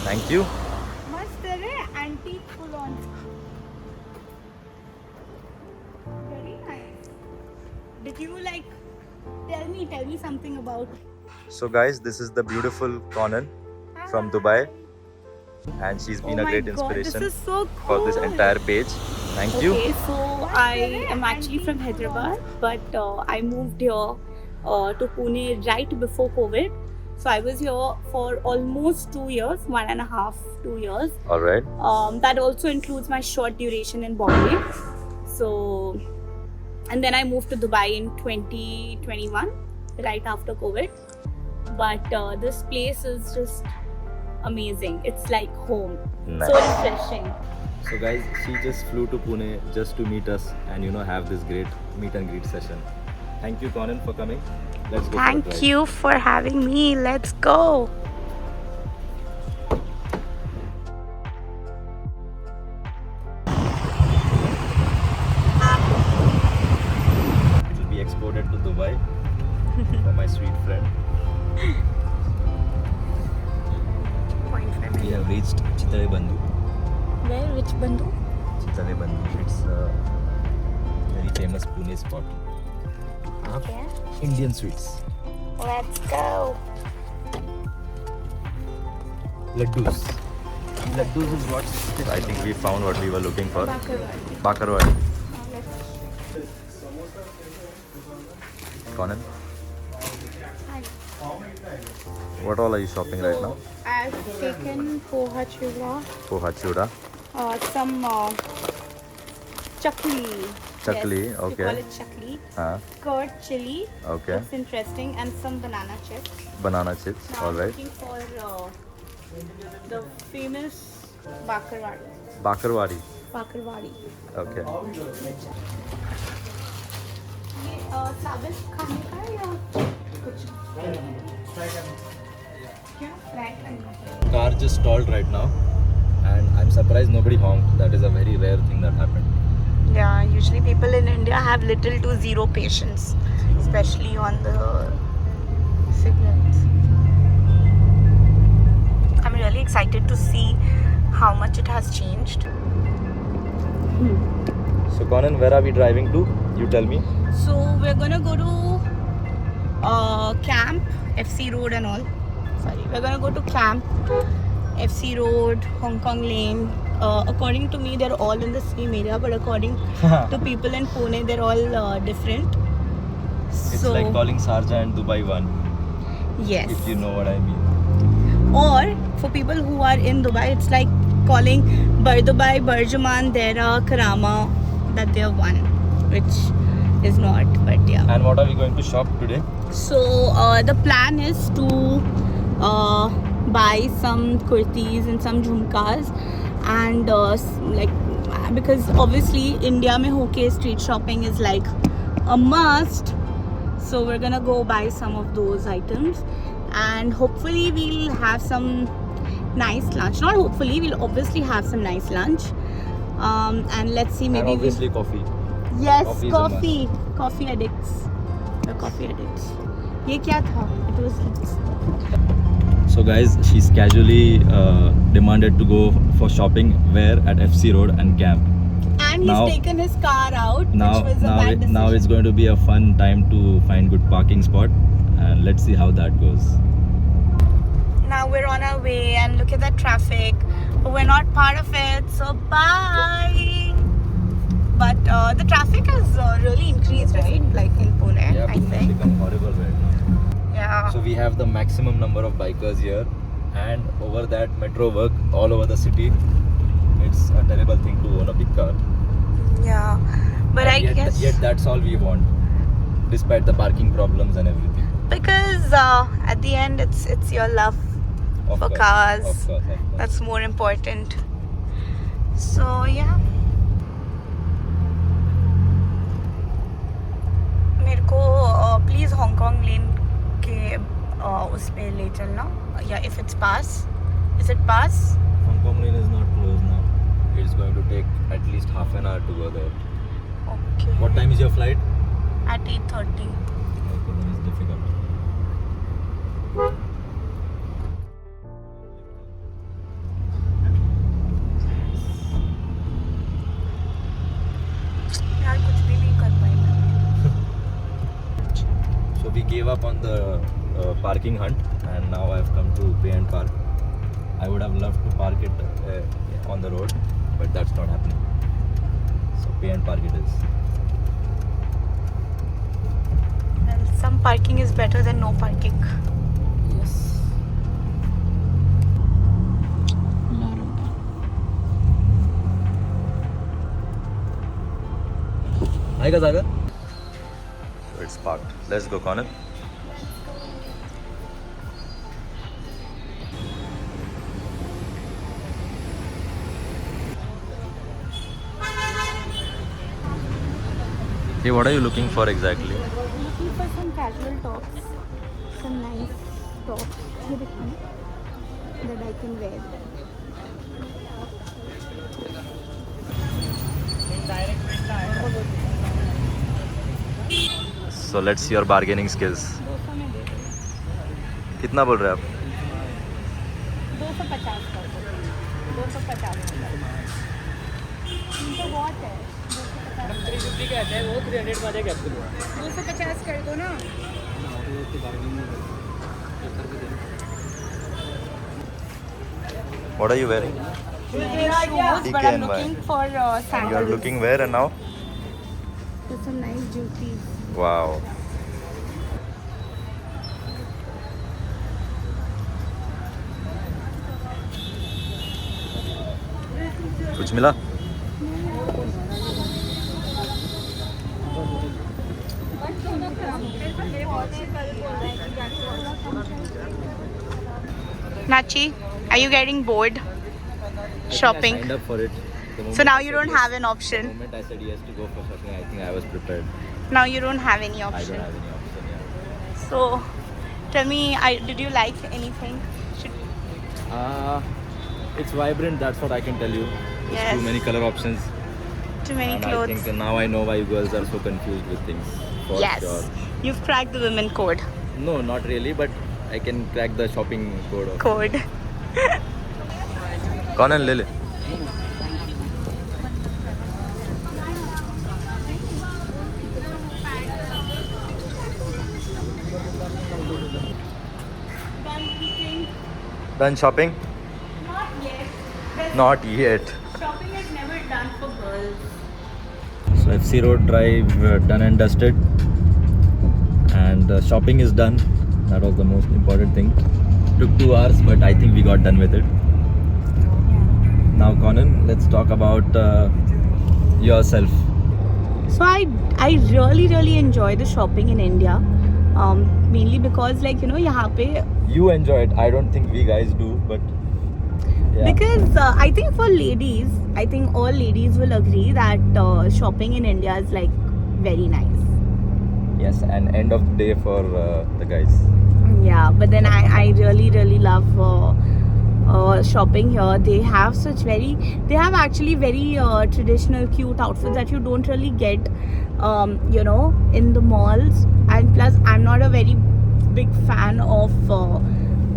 Thank you. मस्त है रे, antique full on. Very nice. Did you like tell me something about? So guys, this is the beautiful Conan from Dubai, and she's been a great inspiration this is so cool. for this entire page. Thank you. Okay, so I am actually from Hyderabad, but I moved here to Pune right before COVID. So I was here for almost 2 years, 1.5, 2 years. All right. That also includes my short duration in Bombay. So, and then I moved to Dubai in 2021, right after COVID. But this place is just amazing. It's like home. Nice. So refreshing. So guys, she just flew to Pune just to meet us and have this great meet and greet session. Thank you, Conan, for coming. Let's go. Thank you for having me. Let's go. It will be exported to Dubai for my sweet friend. We have reached Chitale Bandhu. Where? Which Bandhu? Chitale Bandhu. It's a very famous Pune spot. Okay. Indian sweets. Let's go. Laddus. Laddus is what? I think we found what we were looking for. Bakarwadi. Bakarwadi. Conan, what all are you shopping right now? I've taken poha chula, Poha chura. some chakli. Chakli, Yes, okay. They call it chakli. Curd chili. Okay. Looks interesting, and some banana chips. Banana chips. Now All I'm right. looking for the famous bakarwadi. Bakarwadi. Bakarwadi. Okay. ये साबित खाने का है या कुछ क्या fry करना है? Car just stalled right now, and I'm surprised nobody honked. That is a very rare thing that happened. Yeah, usually people in India have little to zero patience, especially on the signals. I'm really excited to see how much it has changed. So Conan, where are we driving to? You tell me. So we're gonna go to Camp, FC Road and all. Sorry, we're gonna go to Camp, FC Road, Hong Kong Lane. According to me, they're all in the same area, but according to people in Pune, they're all different. It's like calling Sharjah and Dubai one, Yes. if you know what I mean. Or for people who are in Dubai, it's like calling Dubai, Burjuman, Dera, Karama, that they're one, which is not, but yeah. And what are we going to shop today? So the plan is to buy some kurtis and some jhumkas, and because obviously India mein hoke street shopping is like a must. So we're gonna go buy some of those items, and hopefully we'll have some nice lunch. Not hopefully, we'll obviously have some nice lunch. And let's see, And maybe obviously coffee. Yes, Coffee is a coffee. Coffee addicts. The coffee addicts. ये क्या था? It was. So guys, she's casually demanded to go for shopping where at FC Road and Camp. And he's Now- taken his car out, Now, which was a bad decision. now it's going to be a fun time to find good parking spot, and let's see how that goes. Now we're on our way, and look at that traffic. But we're not part of it, so bye. But the traffic has really increased, right? Like in Pune, I think. become horrible right now. Yeah. So we have the maximum number of bikers here, and over that metro work all over the city. It's a terrible thing to own a big car. Yeah. But I guess Yet that's all we want, despite the parking problems and everything. because at the end it's your love Of for course, cars. Of course. That's more important. So yeah. मेरे को please Hong Kong लेन के उस पे ले चलना, या if it's pass. Is it pass? Hong Kong lane is not closed now. It's going to take at least half an hour to go there. Okay. What time is your flight? At 8:30. Okay, then it's difficult. up on the parking hunt, and now I've come to pay and park. I would have loved to park it on the road, but that's not happening. So pay and park it is. Well, some parking is better than no parking. Yes. Hi ka Sagar? So it's parked. Let's go, Conan. Hey, what are you looking for exactly? Looking for some casual tops, some nice tops that I can wear. So let's see your bargaining skills. 200 में दे दो, कितना बोल रहे हैं आप? 250 कर दो, 250 कर दो। तो बहुत है, 350 का है वो 300 का आ जाएगा आपके लिए 250 कर दो ना। What are you wearing? Shoes, but I'm looking for And you are sandals. looking where and now? For some nice juicies. Wow. कुछ मिला? Nachi, are you getting bored shopping? I signed up for it. So now you don't have an The option. moment I said yes to go for shopping, I think I was prepared. Now you don't have any I don't option. have any option. Yeah. So tell me, did you like anything? It's vibrant. That's what I can tell you. There's Yes. too many color options. Too many And clothes. I think now I know why you girls are so confused with things. For Yes. sure. You've cracked the women code. No, not really, but I can crack the shopping code. Also. Code. Conan, ले ले. Done shopping? Not yet. Not yet. Shopping is never done for girls. So FC Road Drive done and dusted, and shopping is done. That was the most important thing. Took 2 hours, but I think we got done with it. Now, Conan, let's talk about yourself. So I really enjoy the shopping in India. Mainly because यहाँ पे You enjoy it. I don't think we guys do, but yeah. because I think for ladies, I think all ladies will agree that shopping in India is like very nice. Yes, and end of the day for the guys. Yeah, but then I really love shopping here. They have actually very traditional cute outfits that you don't really get in the malls. And plus I'm not a very big fan of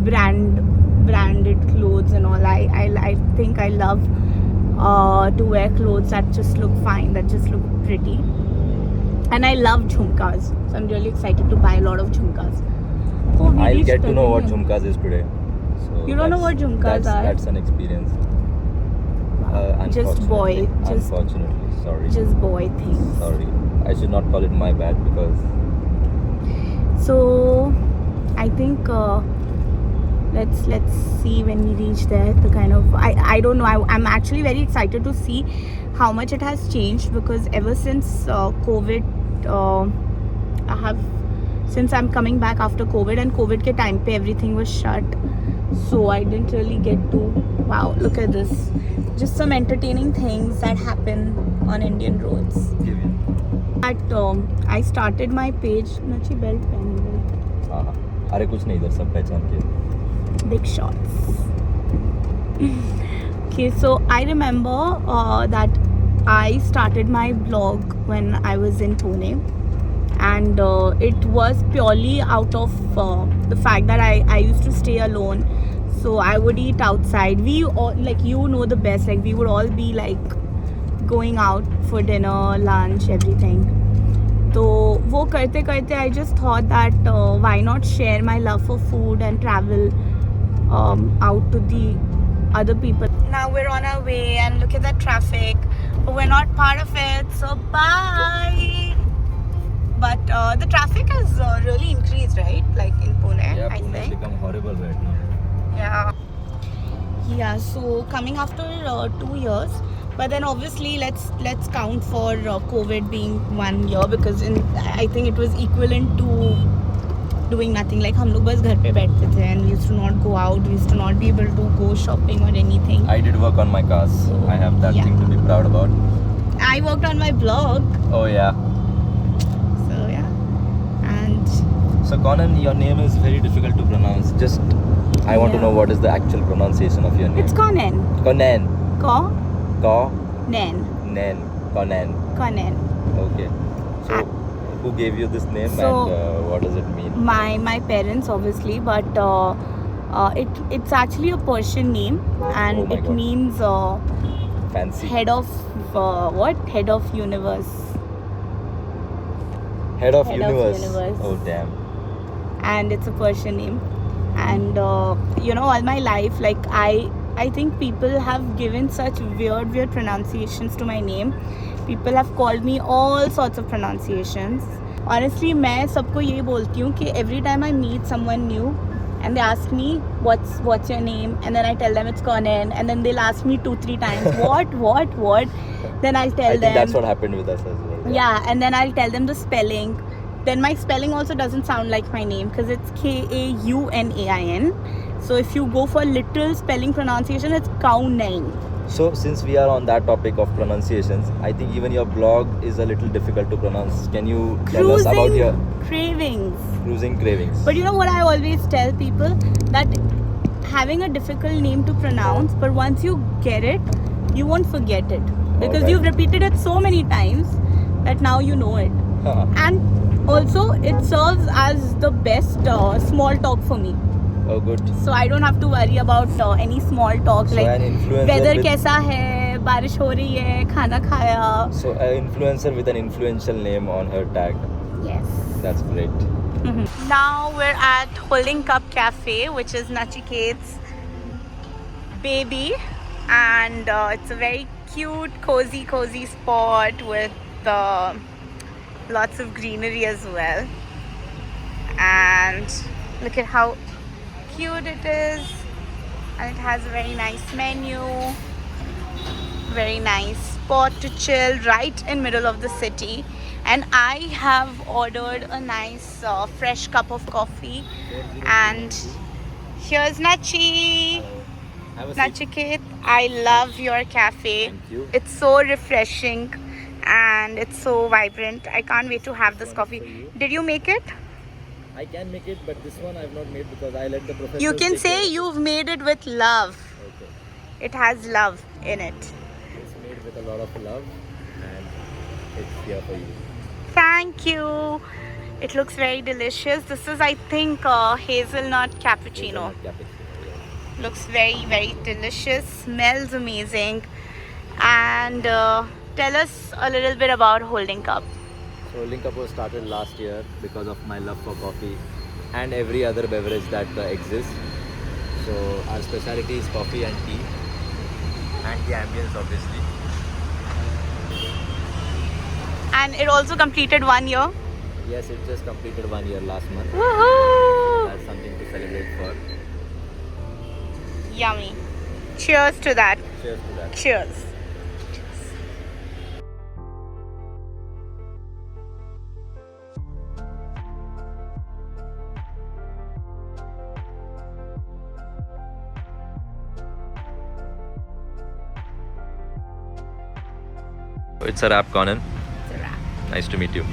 branded clothes and all. I think I love to wear clothes that just look fine, that just look pretty. And I love jhumkas, so I'm really excited to buy a lot of jhumkas. Oh, we I'll reached get to know what Pavilion. jhumkas is today. So You don't know what jhumkas are? That's an experience. Just boy, Unfortunately, sorry. just boy things. Sorry. I should not call it my bad because So I think let's see when we reach there. The kind of I don't know. I'm actually very excited to see how much it has changed, because ever since COVID, since I'm coming back after COVID, and COVID ke time pe everything was shut, so I didn't really get to. Wow, look at this! Just some entertaining things that happen on Indian roads. give you. But I started my page. Nachi belt pehni हुई. हाँ अरे कुछ नहीं इधर सब पहचान के. Big shots. Okay, so I remember that I started my blog when I was in Pune, and it was purely out of the fact that I used to stay alone. So I would eat outside. We all, like, you know the best, like we would all be like going out for dinner, lunch, everything. तो वो करते करते I just thought that why not share my love for food and travel out to the other people. Now we're on our way and look at the traffic. We're not part of it, so bye. But the traffic has really increased, right? Like in Pune, Yeah, I Pune has think. become horrible right now. Yeah. Yeah. So coming after 2 years, but then obviously let's count for COVID being 1 year, because I think it was equivalent to doing nothing. Like हम लोग बस घर पे बैठते थे and we used to not go out. We used to not be able to go shopping or anything. I did work on my cars. I have that Yeah. thing to be proud about. I worked on my blog. Oh yeah. So yeah. And So Conan, your name is very difficult to pronounce. Just I want to Yeah. know what is the actual pronunciation of your name. it's Conan. Conan. Nen. Nen. Conan. Conan. Okay. So who gave you this name So- and what does it mean? My parents obviously, but it's actually a Persian name, and Oh my it God. means Fancy. head of head of universe. Head of Head of universe. universe. Oh damn. And it's a Persian name. And all my life, like I think people have given such weird pronunciations to my name. People have called me all sorts of pronunciations. Honestly, मैं सबको ये बोलती हूँ कि every time I meet someone new and they ask me what's your name, and then I tell them it's Conan, and then they'll ask me 2-3 times what, then I'll tell I think them. that's what happened with us as well. Yeah, and then I'll tell them the spelling. Then my spelling also doesn't sound like my name because it's Kaunain. So if you go for literal spelling pronunciation, it's Kaunain. So since we are on that topic of pronunciations, I think even your blog is a little difficult to pronounce. Can you tell us about your Cravings. cruising cravings? But you know what I always tell people? That having a difficult name to pronounce, but once you get it, you won't forget it. Because Alright. you've repeated it so many times that now you know it. And also, it serves as the best small talk for me. Oh good. So I don't have to worry about any small talk, So like an influencer weather with- कैसा है, बारिश हो रही है, खाना खाया. So an influencer with an influential name on her tag. Yes. That's great. Now we're at Holding Cup Cafe, which is Nachiket's baby, and it's a very cute, cozy spot with lots of greenery as well. And look at how cute it is, and it has a very nice menu, very nice spot to chill right in middle of the city. And I have ordered a nice fresh cup of coffee, and here's Nachi. Have a seat. Nachiket, I love your cafe. Thank you. It's so refreshing and it's so vibrant. I can't wait to have this This one is coffee. for you. Did you make it? I can make it, but this one I've not made because I let the professor. You can say you've made it with love. Okay. It has love in it. It's made with a lot of love, and it's here for you. Thank you. It looks very delicious. This is, I think, hazelnut cappuccino. Hazelnut cappuccino, yeah. Looks very delicious. Smells amazing. And tell us a little bit about Holding Cup. So Link Up was started last year because of my love for coffee and every other beverage that exists. So our specialty is coffee and tea, and the ambience obviously. And it also completed 1 year. Yes, it just completed 1 year last month. Woohoo! That's something to celebrate for. Yummy. Cheers to that. Cheers to that. Cheers. It's a wrap, Conan. It's a wrap. Nice to meet you.